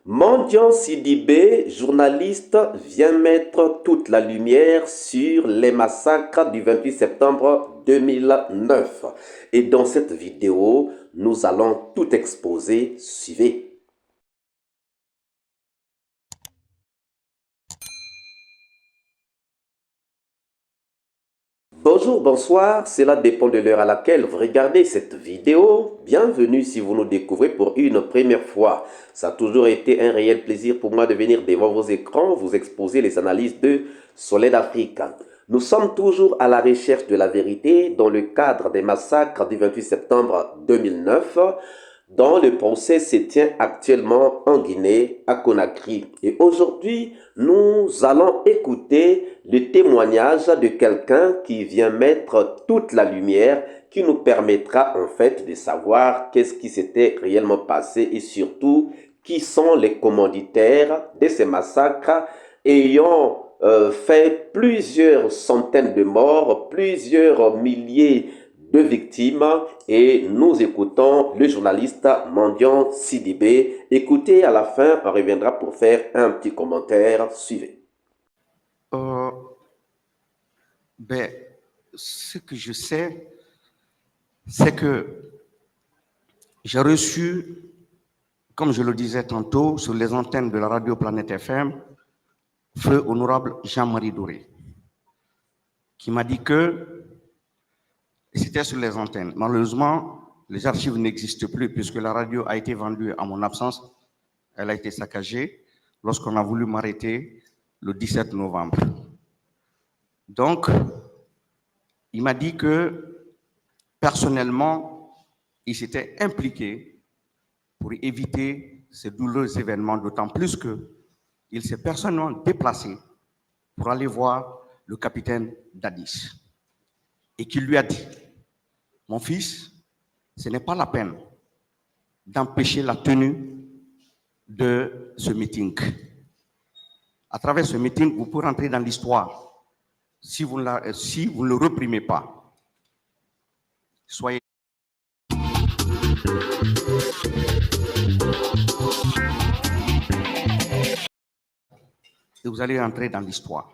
Mendiant Sidibé, journaliste, vient mettre toute la lumière sur les massacres du 28 septembre 2009. Et dans cette vidéo, nous allons tout exposer. Suivez. Bonjour, bonsoir, cela dépend de l'heure à laquelle vous regardez cette vidéo. Bienvenue si vous nous découvrez pour une première fois. Ça a toujours été un réel plaisir pour moi de venir devant vos écrans vous exposer les analyses de Soleil d'Afrique. Nous sommes toujours à la recherche de la vérité dans le cadre des massacres du 28 septembre 2009 dont le procès se tient actuellement en Guinée, à Conakry. Et aujourd'hui, nous allons écouter le témoignage de quelqu'un qui vient mettre toute la lumière, qui nous permettra en fait de savoir qu'est-ce qui s'était réellement passé et surtout qui sont les commanditaires de ces massacres ayant fait plusieurs centaines de morts, plusieurs milliers de victimes, et nous écoutons le journaliste Mendiant Sidibé. Écoutez, à la fin, on reviendra pour faire un petit commentaire. Suivez. Euh, ben, ce que je sais, c'est que j'ai reçu, comme je le disais tantôt, sur les antennes de la radio Planète FM, feu honorable Jean-Marie Doré, qui m'a dit que c'était sur les antennes. Malheureusement, les archives n'existent plus puisque la radio a été vendue à mon absence. Elle a été saccagée lorsqu'on a voulu m'arrêter le 17 novembre. Donc, il m'a dit que personnellement, il s'était impliqué pour éviter ces douloureux événements, d'autant plus qu'il s'est personnellement déplacé pour aller voir le capitaine Dadis et qu'il lui a dit, mon fils, ce n'est pas la peine d'empêcher la tenue de ce meeting. À travers ce meeting, vous pouvez rentrer dans l'histoire si vous ne le reprimez pas. Soyez et vous allez entrer dans l'histoire.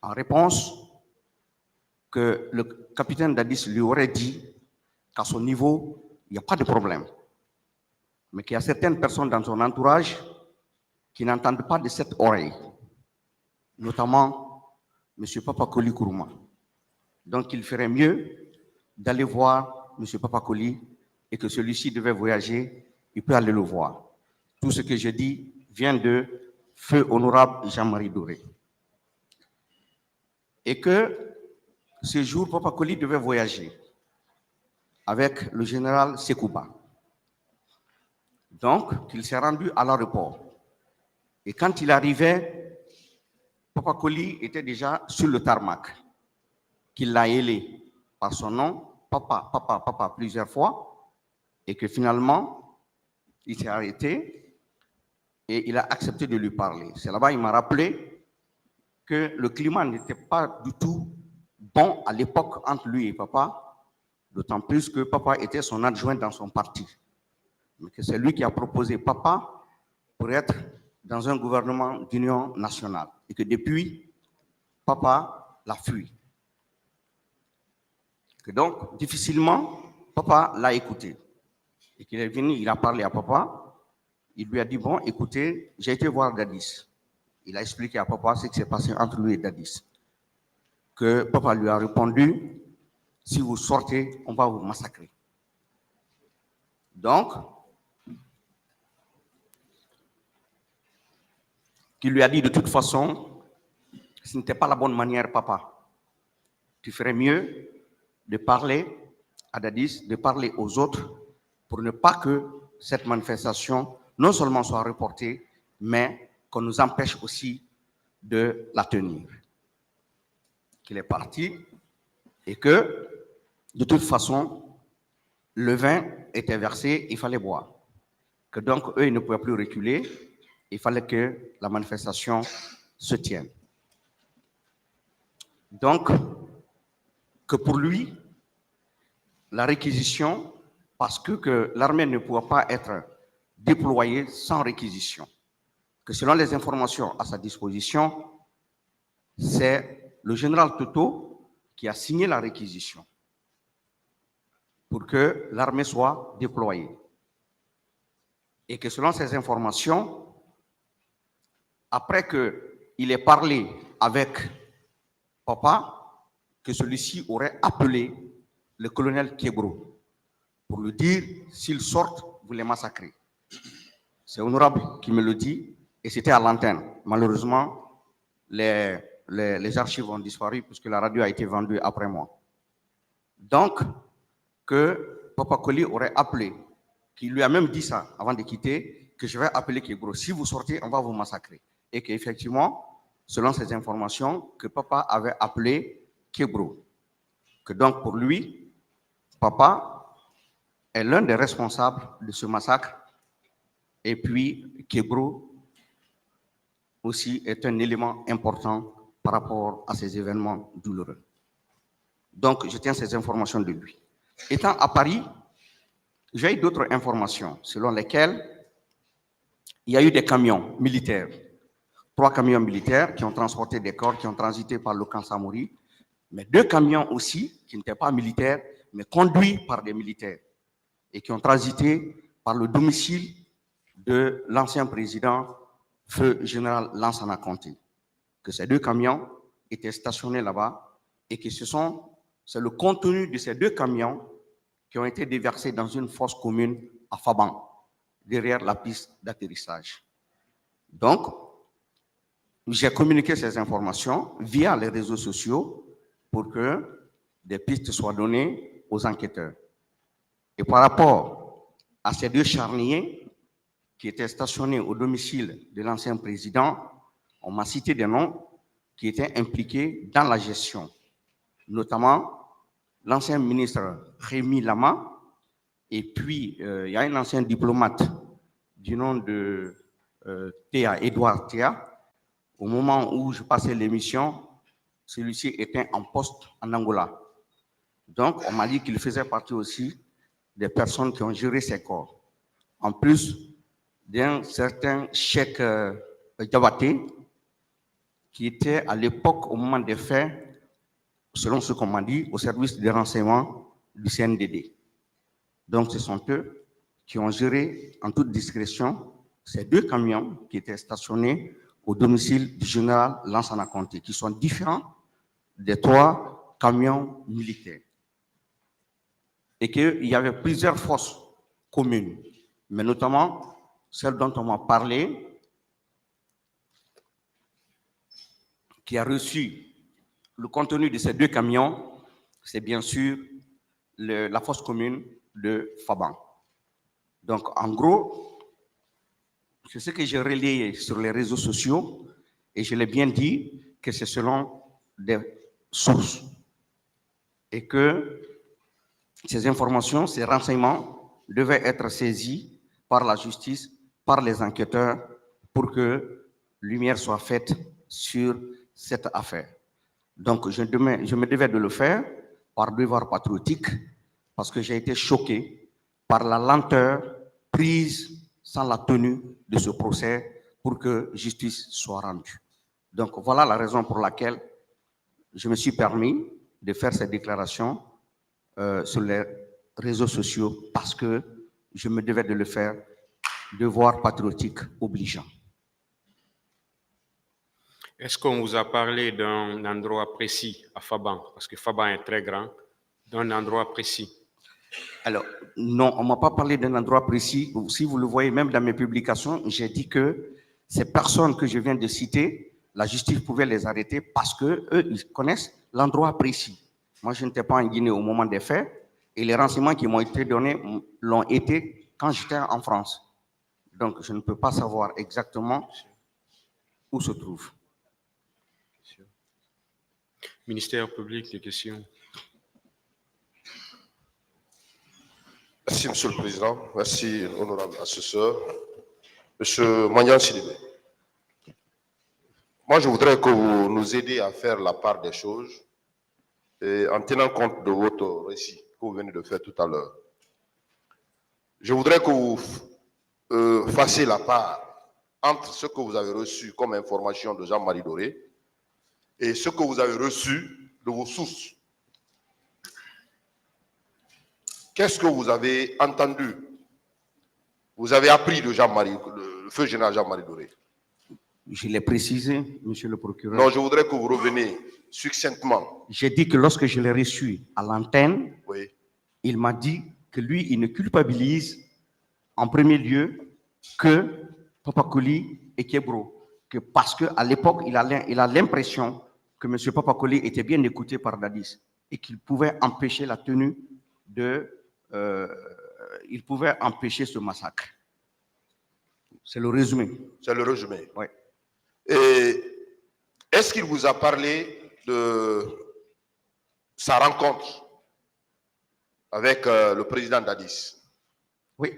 En réponse, que le capitaine Dadis lui aurait dit qu'à son niveau, il n'y a pas de problème, mais qu'il y a certaines personnes dans son entourage qui n'entendent pas de cette oreille, notamment M. Papakoli Kourouma. Donc, il ferait mieux d'aller voir M. Papakoli et que celui-ci devait voyager, il peut aller le voir. Tout ce que je dis vient de feu honorable Jean-Marie Doré. Et que ce jour, Papakoli devait voyager avec le général Sekouba. Donc, il s'est rendu à l'aéroport. Et quand il arrivait, Papakoli était déjà sur le tarmac, qu'il l'a ailé par son nom, papa, papa, papa, plusieurs fois, et que finalement, il s'est arrêté et il a accepté de lui parler. C'est là-bas qu'il m'a rappelé que le climat n'était pas du tout bon à l'époque entre lui et papa, d'autant plus que papa était son adjoint dans son parti. Mais que c'est lui qui a proposé papa pour être dans un gouvernement d'union nationale. Et que depuis, papa l'a fui. Que donc, difficilement, papa l'a écouté. Et qu'il est venu, il a parlé à papa. Il lui a dit, bon, écoutez, j'ai été voir Dadis. Il a expliqué à papa ce qui s'est passé entre lui et Dadis. Que papa lui a répondu, si vous sortez, on va vous massacrer. Donc, qui lui a dit de toute façon, ce n'était pas la bonne manière, papa. Tu ferais mieux de parler à Dadis, de parler aux autres, pour ne pas que cette manifestation non seulement soit reportée, mais qu'on nous empêche aussi de la tenir. Qu'il est parti et que, de toute façon, le vin était versé, il fallait boire. Que donc, eux, ils ne pouvaient plus reculer, il fallait que la manifestation se tienne. Donc, que pour lui, la réquisition, parce que l'armée ne pouvait pas être déployé sans réquisition. Que selon les informations à sa disposition, c'est le général Toto qui a signé la réquisition pour que l'armée soit déployée. Et que selon ces informations, après qu'il ait parlé avec papa, que celui-ci aurait appelé le colonel Kébro pour lui dire, s'ils sortent, vous les massacrez. C'est honorable qui me le dit, et c'était à l'antenne. Malheureusement, les archives ont disparu puisque la radio a été vendue après moi. Donc, que Papa Koli aurait appelé, qui lui a même dit ça avant de quitter, que je vais appeler Kébro. Si vous sortez, on va vous massacrer. Et qu'effectivement, selon ces informations, que papa avait appelé Kébro. Que donc pour lui, papa est l'un des responsables de ce massacre. Et puis Kébro aussi est un élément important par rapport à ces événements douloureux. Donc je tiens ces informations de lui. Étant à Paris, j'ai eu d'autres informations selon lesquelles il y a eu des camions militaires. 3 camions militaires qui ont transporté des corps, qui ont transité par le camp Samori, mais 2 camions aussi qui n'étaient pas militaires, mais conduits par des militaires et qui ont transité par le domicile de l'ancien président, feu général Lansana Conté. Que ces 2 camions étaient stationnés là-bas et que c'est le contenu de ces 2 camions qui ont été déversés dans une fosse commune à Faban, derrière la piste d'atterrissage. Donc, j'ai communiqué ces informations via les réseaux sociaux pour que des pistes soient données aux enquêteurs. Et par rapport à ces 2 charniers qui étaient stationnés au domicile de l'ancien président, on m'a cité des noms qui étaient impliqués dans la gestion, notamment l'ancien ministre Rémi Lama, et puis il y a un ancien diplomate du nom de Édouard Théa. Au moment où je passais l'émission, celui-ci était en poste en Angola. Donc, on m'a dit qu'il faisait partie aussi des personnes qui ont géré ces corps. En plus d'un certain Cheikh Diabaté, qui était à l'époque, au moment des faits, selon ce qu'on m'a dit, au service des renseignements du CNDD. Donc, ce sont eux qui ont géré en toute discrétion ces 2 camions qui étaient stationnés au domicile du général Lansana Conté, qui sont différents des 3 camions militaires. Et qu'il y avait plusieurs fosses communes, mais notamment celle dont on m'a parlé, qui a reçu le contenu de ces 2 camions, c'est bien sûr la fosse commune de Faban. Donc, en gros, c'est ce que j'ai relayé sur les réseaux sociaux et je l'ai bien dit que c'est selon des sources et que ces informations, ces renseignements devaient être saisis par la justice, par les enquêteurs pour que lumière soit faite sur cette affaire. Donc, je me devais de le faire par devoir patriotique parce que j'ai été choqué par la lenteur prise sans la tenue de ce procès pour que justice soit rendue. Donc, voilà la raison pour laquelle je me suis permis de faire cette déclaration sur les réseaux sociaux parce que je me devais de le faire, devoir patriotique obligeant. Est-ce qu'on vous a parlé d'un endroit précis à Faban? Parce que Faban est très grand, d'un endroit précis. Alors, non, on ne m'a pas parlé d'un endroit précis. Si vous le voyez, même dans mes publications, j'ai dit que ces personnes que je viens de citer, la justice pouvait les arrêter parce qu'eux, ils connaissent l'endroit précis. Moi, je n'étais pas en Guinée au moment des faits et les renseignements qui m'ont été donnés l'ont été quand j'étais en France. Donc, je ne peux pas savoir exactement où se trouve. Ministère public, des questions. Merci, Monsieur le Président. Merci, honorable assesseur. Monsieur Manyan Sidibé, moi, je voudrais que vous nous aidiez à faire la part des choses et en tenant compte de votre récit que vous venez de faire tout à l'heure. Je voudrais que vous fassiez la part entre ce que vous avez reçu comme information de Jean-Marie Doré et ce que vous avez reçu de vos sources. Qu'est-ce que vous avez entendu? Vous avez appris de Jean-Marie, le feu général Jean-Marie Doré. Je l'ai précisé, monsieur le procureur. Non, je voudrais que vous reveniez succinctement. J'ai dit que lorsque je l'ai reçu à l'antenne, Oui. il m'a dit que lui, il ne culpabilise en premier lieu que Papa Koli et Kebro, que parce qu'à l'époque, il a l'impression que M. Papa Koli était bien écouté par Dadis et qu'il pouvait empêcher la tenue il pouvait empêcher ce massacre. C'est le résumé. C'est le résumé. Oui. Et est-ce qu'il vous a parlé de sa rencontre avec le président Dadis? Oui,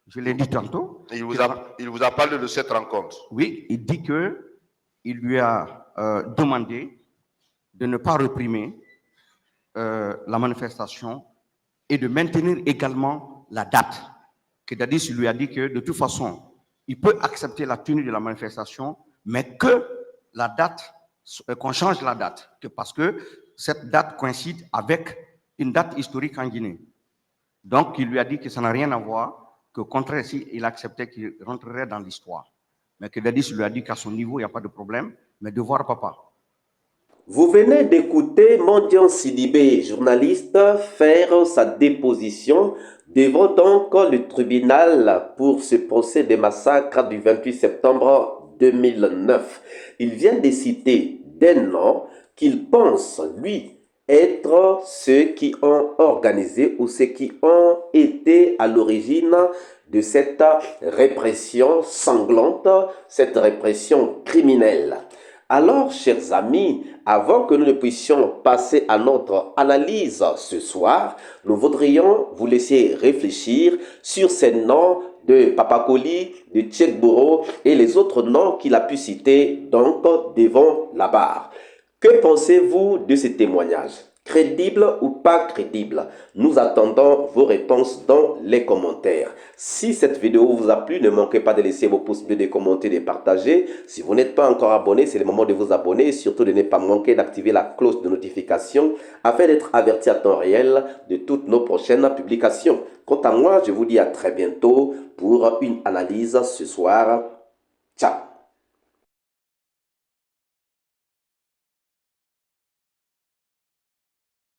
je l'ai dit tantôt. Il vous a parlé de cette rencontre? Oui, il dit qu'il lui a demandé de ne pas réprimer la manifestation et de maintenir également la date. Que Dadis lui a dit que de toute façon, il peut accepter la tenue de la manifestation, mais que la date, qu'on change la date, parce que cette date coïncide avec une date historique en Guinée. Donc, il lui a dit que ça n'a rien à voir, qu'au contraire, s'il acceptait qu'il rentrerait dans l'histoire. Mais que Dadis lui a dit qu'à son niveau, il n'y a pas de problème, mais de voir papa. Vous venez d'écouter Mandian Sidibé, journaliste, faire sa déposition devant donc le tribunal pour ce procès des massacres du 28 septembre 2009. Il vient de citer des noms qu'il pense, lui, être ceux qui ont organisé ou ceux qui ont été à l'origine de cette répression sanglante, cette répression criminelle. Alors, chers amis, avant que nous ne puissions passer à notre analyse ce soir, nous voudrions vous laisser réfléchir sur ces noms de Papa Koli, de Tchekboro et les autres noms qu'il a pu citer donc devant la barre. Que pensez-vous de ces témoignages? Crédible ou pas crédible? Nous attendons vos réponses dans les commentaires. Si cette vidéo vous a plu, ne manquez pas de laisser vos pouces bleus, de commenter, de partager. Si vous n'êtes pas encore abonné, c'est le moment de vous abonner et surtout de ne pas manquer d'activer la cloche de notification afin d'être averti à temps réel de toutes nos prochaines publications. Quant à moi, je vous dis à très bientôt pour une analyse ce soir. Ciao!